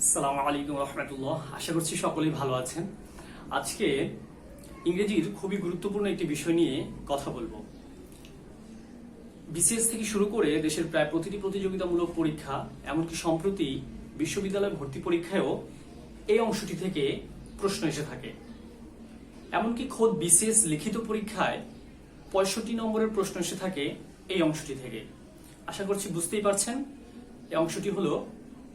আসসালামু আলাইকুম রহমতুল্লাহ। আশা করছি সকলেই ভালো আছেন। আজকে ইংরেজির খুবই গুরুত্বপূর্ণ একটি বিষয় নিয়ে কথা বলবো। বিসিএস থেকে শুরু করে দেশের প্রায় প্রতিটি প্রতিযোগিতামূলক পরীক্ষা, এমনকি সম্প্রতি বিশ্ববিদ্যালয় ভর্তি পরীক্ষায়ও এই অংশটি থেকে প্রশ্ন এসে থাকে। এমনকি খোদ বিসিএস লিখিত পরীক্ষায় 65 নম্বরের প্রশ্ন এসে থাকে এই অংশটি থেকে। আশা করছি বুঝতেই পারছেন, এই অংশটি হলো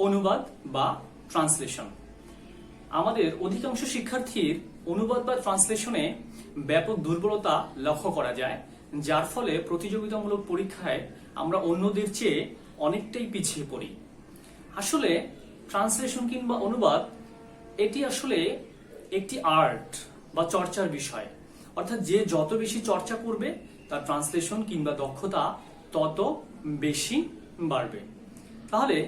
অনুবাদ বা ট্রান্সলেশন। আমাদের অধিকাংশ শিক্ষার্থীর অনুবাদ বা ট্রান্সলেশনে ব্যাপক দুর্বলতা লক্ষ্য করা যায়, যার ফলে প্রতিযোগিতামূলক পরীক্ষায় আমরা অন্যদের চেয়ে অনেকটাই পিছিয়ে পড়ি। আসলে ট্রান্সলেশন কিংবা অনুবাদ এটি আসলে একটি আর্ট বা চর্চার বিষয়। অর্থাৎ যে যত বেশি চর্চা করবে তার ট্রান্সলেশন কিংবা দক্ষতা তত বেশি বাড়বে। তাহলে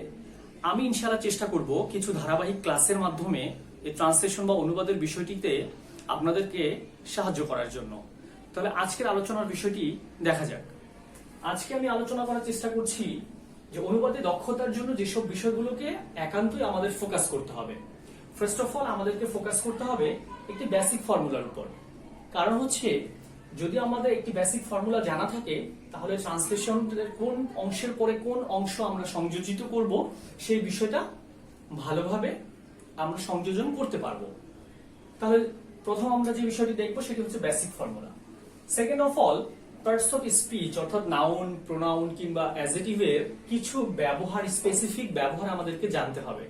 আমি ইনশাআল্লাহ চেষ্টা করব কিছু ধারাবাহিক ক্লাসের মাধ্যমে এই ট্রান্সলেশন বা অনুবাদের বিষয়টিতে আপনাদেরকে সাহায্য করার জন্য। তাহলে আজকের আলোচনার বিষয়টি দেখা যাক। আজকে আমি আলোচনা করার চেষ্টা করছি যে অনুবাদে দক্ষতার জন্য যেসব বিষয়গুলোকে একান্তই আমাদের ফোকাস করতে হবে। ফার্স্ট অফ অল আমাদেরকে ফোকাস করতে হবে একটি বেসিক ফর্মুলার উপর। কারণ হচ্ছে যদি আমাদের একটি বেসিক ফর্মুলা জানা থাকে, তাহলে ট্রান্সলেশনের কোন অংশের পরে কোন অংশ আমরা সংযোজিত করব সেই বিষয়টা ভালোভাবে আমরা সংযোজন করতে পারবো। তাহলে প্রথম আমরা যে বিষয়টি দেখবো সেটি হচ্ছে basic formula. Second of all, parts of speech অর্থাৎ নাউন, প্রোনাউন কিংবা অ্যাডজেক্টিভের কিছু ব্যবহার, স্পেসিফিক ব্যবহার আমাদেরকে জানতে হবে,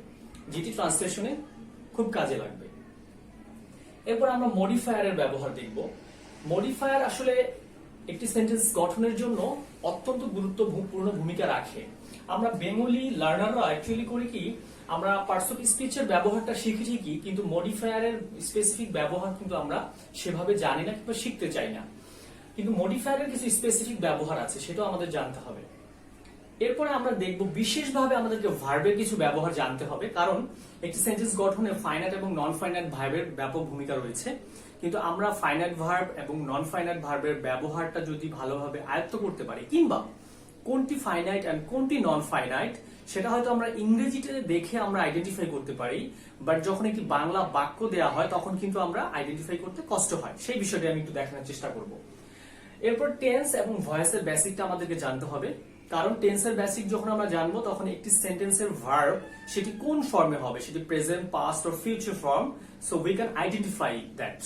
যেটি ট্রান্সলেশনে খুব কাজে লাগবে। এরপর আমরা মডিফায়ারের ব্যবহার দেখব। মডিফায়ার আসলে একটি সেন্টেন্স গঠনের জন্য অত্যন্ত গুরুত্বপূর্ণ ভূমিকা রাখে। আমরা বেঙ্গলি লার্নাররা অ্যাকচুয়ালি করি কি, আমরা পার্টস অফ স্পিচের ব্যবহারটা শিখি ঠিকই, কিন্তু মডিফায়ারের স্পেসিফিক ব্যবহার কিন্তু আমরা সেভাবে জানি না কিংবা শিখতে চাই না। কিন্তু মডিফায়ারের কিছু স্পেসিফিক ব্যবহার আছে, সেটাও আমাদের জানতে হবে। এরপরে আমরা দেখব বিশেষভাবে আমাদেরকে ভার্বের কিছু ব্যবহার জানতে হবে, কারণ একটি সেন্টেন্স গঠনে ফাইনাইট এবং নন ফাইনাইট ভার্বের ব্যাপক ভূমিকা রয়েছে। কিন্তু আমরা ফাইনাইট ভার্ব এবং নন ফাইনাইট ভার্বের ব্যবহারটা যদি ভালোভাবে আয়ত্ত করতে পারি, কিংবা কোনটি ফাইনাইট এন্ড কোনটি নন ফাইনাইট সেটা হয়তো আমরা ইংরেজিতে দেখে আমরা আইডেন্টিফাই করতে পারি, বাট যখন একটি বাংলা বাক্য দেয়া হয় তখন কিন্তু আমরা আইডেন্টিফাই করতে কষ্ট হয়। সেই বিষয়টি আমি একটু দেখানোর চেষ্টা করব। এরপর টেন্স এবং ভয়েসের বেসিকটা আমাদেরকে জানতে হবে, কারণ টেন্সের বেসিক যখন আমরা জানবো তখন একটি সেন্টেন্সের ভার্ব সেটি কোন ফর্মে হবে, সেটি present, past or future form, so we can identify that.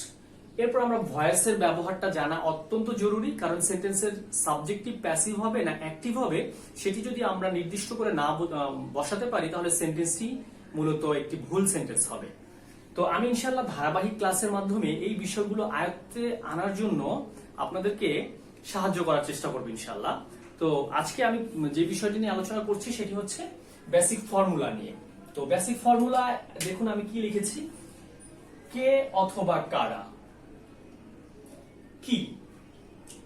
এরপর আমরা ভয়েসের ব্যবহারটা জানা অত্যন্ত জরুরি, কারণ সেন্টেন্সের সাবজেক্টিভ প্যাসিভ হবে না অ্যাক্টিভ হবে, সেটি যদি আমরা নির্দিষ্ট করে না বসাতে পারি তাহলে সেন্টেন্সটি মূলত একটি ভুল সেন্টেন্স হবে। তো আমি ইনশাআল্লাহ ধারাবাহিক ক্লাসের মাধ্যমে এই বিষয়গুলো আয়ত্তে আনার জন্য আপনাদেরকে সাহায্য করার চেষ্টা করবো ইনশাআল্লাহ। তো আজকে আমি যে বিষয়টি নিয়ে আলোচনা করছি সেটি হচ্ছে বেসিক ফর্মুলা নিয়ে। তো বেসিক ফর্মুলা দেখুন আমি কি লিখেছি, কে অথবা কারা। কি,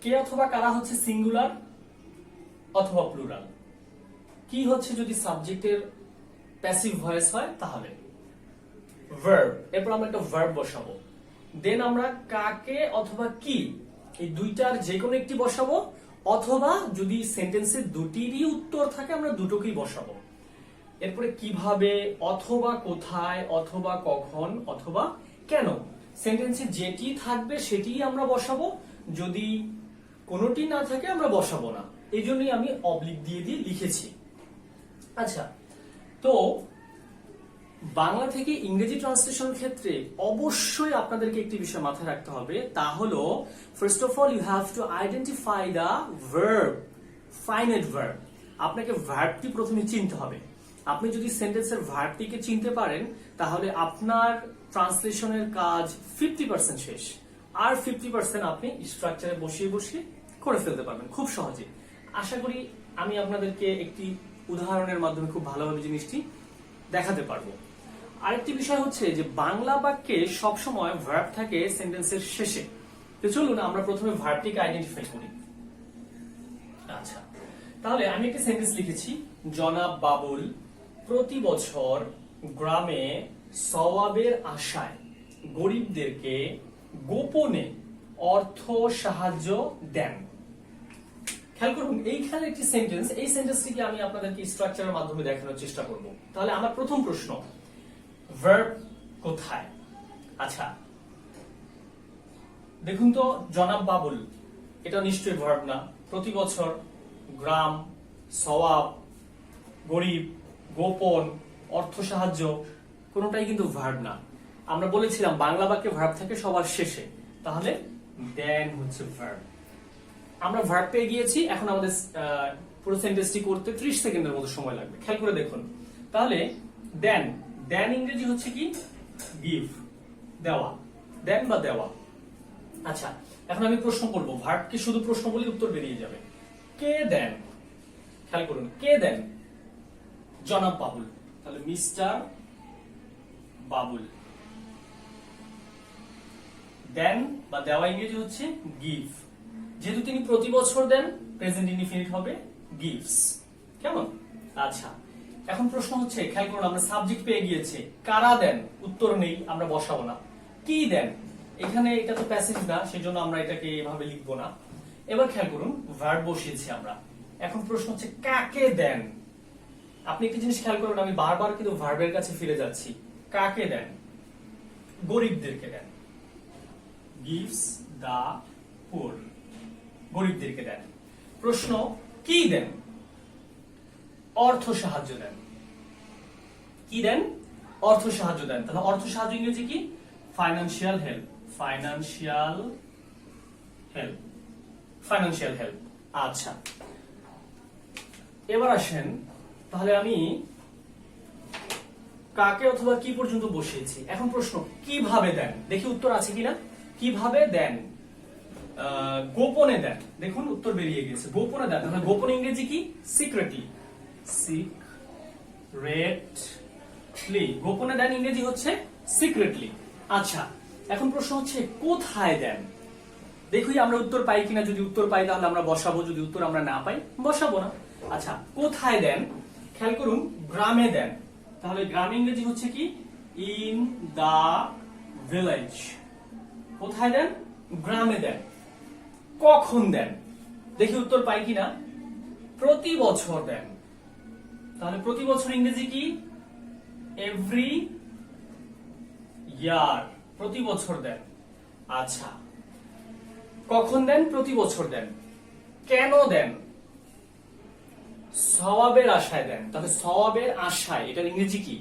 কে অথবা কারা হচ্ছে সিঙ্গুলার অথবা প্লুরাল। কি হচ্ছে যদি সাবজেক্টের প্যাসিভ ভয়েস হয় তাহলে ভার্ব। এরপর আমরা একটা ভার্ব বসাবো। দেন আমরা কাকে অথবা কি এই দুইটার যে কোনো একটি বসাবো, অথবা যদি সেন্টেন্সের দুটিরই উত্তর থাকে আমরা দুটোকেই বসাবো। এরপরে কিভাবে, অথবা কোথায়, অথবা কখন, অথবা কেন, সেন্টেন্সে যেটি থাকবে সেটিই আমরা বসাবো, যদি কোনোটি না থাকে আমরা বসাবো না। এই জন্যই আমি অবলিক দিয়ে দিয়ে লিখেছি। আচ্ছা, তো বাংলা থেকে ইংরেজি ট্রান্সলেশনের ক্ষেত্রে অবশ্যই আপনাদেরকে একটি বিষয় মাথায় রাখতে হবে, তা হলো first of all you have to identify the verb, finite verb. আপনাকে ভার্বটি প্রথমে চিনতে হবে। আপনি যদি সেন্টেন্সের ভার্বটিকে চিনতে পারেন তাহলে আপনার ট্রান্সলেশনের কাজ 50% শেষ, আর 50% আপনি স্ট্রাকচারে বসিয়ে বসিয়ে করে ফেলতে পারবেন খুব সহজে। আশা করি আমি আপনাদেরকে একটি উদাহরণের মাধ্যমে খুব ভালোভাবে জিনিসটি দেখাতে পারবো। আরেকটি বিষয় হচ্ছে যে বাংলা বাক্যে সবসময় ভার্ব থাকে সেন্টেন্সের শেষে। তো চলুন আমরা প্রথমে ভার্বটিকে আইডেন্টিফাই করি। আচ্ছা, তাহলে আমি একটি সেন্টেন্স লিখেছি, জনাব বাবুল প্রতি বছর গ্রামে সওয়াবের আশায় গরিবদেরকে গোপনে অর্থ সাহায্য দেন। খেয়াল করুন, এইখানে একটি সেন্টেন্স, এই সেন্টেন্সটিকে আমি আপনাদেরকে স্ট্রাকচারের মাধ্যমে দেখানোর চেষ্টা করব। তাহলে আমার প্রথম প্রশ্ন, ভার্ব কোথায়? আচ্ছা, দেখুন তো, জনাব বাবুল, এটা নিশ্চয়ই ভার্ব না। প্রতি বছর, গ্রাম, সওয়াব, গরিব, গোপন, অর্থ সাহায্য, কোনোটাই কিন্তু ভার্ব না। আমরা বলেছিলাম বাংলা বাক্যে ভার্ব থাকে সবার শেষে, তাহলে দেন হচ্ছে ভার্ব। আমরা ভার্ব পেয়ে গিয়েছি, এখন আমাদের পুরো সেন্টেন্সটি করতে 30 সেকেন্ডের মতো সময় লাগবে। খেয়াল করে দেখুন। তাহলে দেন, দেন ইংরেজি হচ্ছে কি? গিভ, দেওয়া, দেন বা দেওয়া। আচ্ছা, এখন আমি প্রশ্ন করব, ভার্বকে শুধু প্রশ্ন বলি উত্তর বেরিয়ে যাবে। কে দেন? খেয়াল করুন, কে দেন? জনাব বাবুল, তাহলে মিস্টার বাবুল। দেন বা দেওয়া ইংরেজি হচ্ছে গিভ। যেহেতু তিনি প্রতি বছর দেন, প্রেজেন্ট ইনডিফিনিট হবে গিভস। কেমন? আচ্ছা, এখন প্রশ্ন হচ্ছে, খেয়াল করুন, আমরা সাবজেক্ট পেয়ে গিয়েছে। কারা দেন? উত্তর নেই, আমরা বসাবো না। কি দেন? এখানে এটা তো প্যাসিভ না, সেজন্য আমরা এটাকে এভাবে লিখবো না। এবার খেয়াল করুন, ভার্ব বসিয়েছি আমরা। এখন প্রশ্ন হচ্ছে কাকে দেন? আপনি একটা জিনিস খেয়াল করুন, আমি বারবার কিন্তু ভার্বের কাছে ফিরে যাচ্ছি। কাকে দেন? গরিবদেরকে দেন। গিভস দা পুর, গরিবদেরকে দেন। প্রশ্ন, কি দেন? অর্থ সাহায্য দেন। কি দেন? অর্থ সাহায্য দেন। তাহলে অর্থ সাহায্য ইংরেজি কি? Financial help, financial help, financial help. আচ্ছা, এবার আসেন, তাহলে আমি কাকে অথবা কি পর্যন্ত বসিয়েছি। এখন প্রশ্ন, কিভাবে দেন? দেখি উত্তর আছে কিনা। কিভাবে দেন? গোপনে দেন। দেখুন উত্তর বেরিয়ে গেছে, গোপনে দেন। তাহলে গোপন ইংরেজি কি? Secretly, secretly. গোপনে দেন ইংরেজি হচ্ছে সিক্রেটলি। আচ্ছা, এখন প্রশ্ন হচ্ছে কোথায় দেন? দেখুই আমরা উত্তর পাই কিনা। যদি উত্তর পাই তাহলে আমরা বসাবো, যদি উত্তর আমরা না পাই বসাবো না। আচ্ছা, কোথায় দেন? খেয়াল করুন, গ্রামে দেন। তাহলে গ্রাম ইংরেজি হচ্ছে কি? In the village. কোথায় দেন? গ্রামে দেন। কখন দেন? দেখি উত্তর পাই কিনা। প্রতি বছর দেন। তাহলে প্রতি বছর ইংরেজি কি? এভরি ইয়ার, প্রতি বছর দেন। আচ্ছা, কখন দেন? প্রতি বছর দেন। কেন দেন? সওয়াবের আশায় দেন। তাহলে সওয়াবের আশায়, এটার ইংরেজি কি?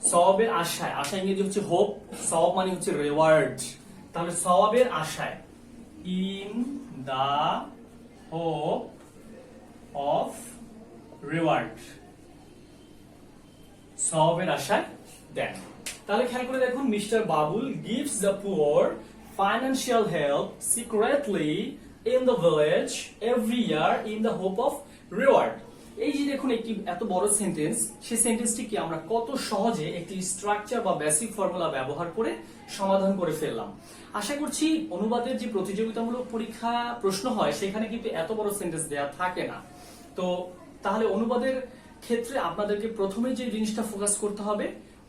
সওয়াবের আশায়। আশা ইংরেজি হচ্ছে হোপ, সওয়াব মানে হচ্ছে রিওয়ার্ড। তাহলে সওয়াবের আশায়, in the hope of reward, সওয়াবের আশায় দেন। তাহলে খেয়াল করে দেখুন, mister Babul gives the poor financial help secretly in the village every year in the hope of reward. এই যে দেখুন, একটি এত বড় সেন্টেন্স, সেই সেন্টেন্সটিকে আমরা কত সহজে একটি স্ট্রাকচার বা বেসিক ফর্মুলা ব্যবহার করে সমাধান করে ফেললাম। আশা করছি অনুবাদের যে প্রতিযোগিতামূলক পরীক্ষা প্রশ্ন হয়, সেখানে কিন্তু এত বড় সেন্টেন্স দেওয়া থাকে না। তো তাহলে অনুবাদের ক্ষেত্রে আপনাদেরকে প্রথমে যে জিনিসটা ফোকাস করতে হবে,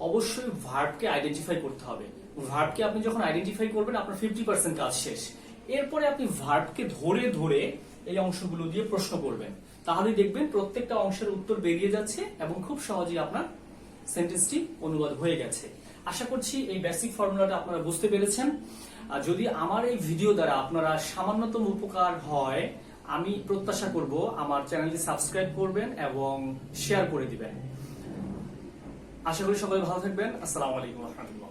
অবশ্যই ভার্বকে আইডেন্টিফাই করতে হবে। ভার্বকে আপনি যখন আইডেন্টিফাই করবেন, আপনার 50% কাজ শেষ। এরপরে আপনি ভার্বকে ধরে ধরে এই অংশগুলো দিয়ে প্রশ্ন করবেন। তাহলে দেখবেন প্রত্যেকটা অংশের উত্তর বেরিয়ে যাচ্ছে এবং খুব সহজেই আপনার সেন্টেন্সটি অনুবাদ হয়ে গেছে। আশা করছি এই বেসিক ফর্মুলাটা আপনারা বুঝতে পেরেছেন। যদি আমার এই ভিডিও দ্বারা আপনারা সামান্যতম উপকার হয়, আমি প্রত্যাশা করব আমার চ্যানেলটি সাবস্ক্রাইব করবেন এবং শেয়ার করে দিবেন। আশা করি সকলে ভালো থাকবেন। আসসালামু আলাইকুম ওয়া রাহমাতুল্লাহ।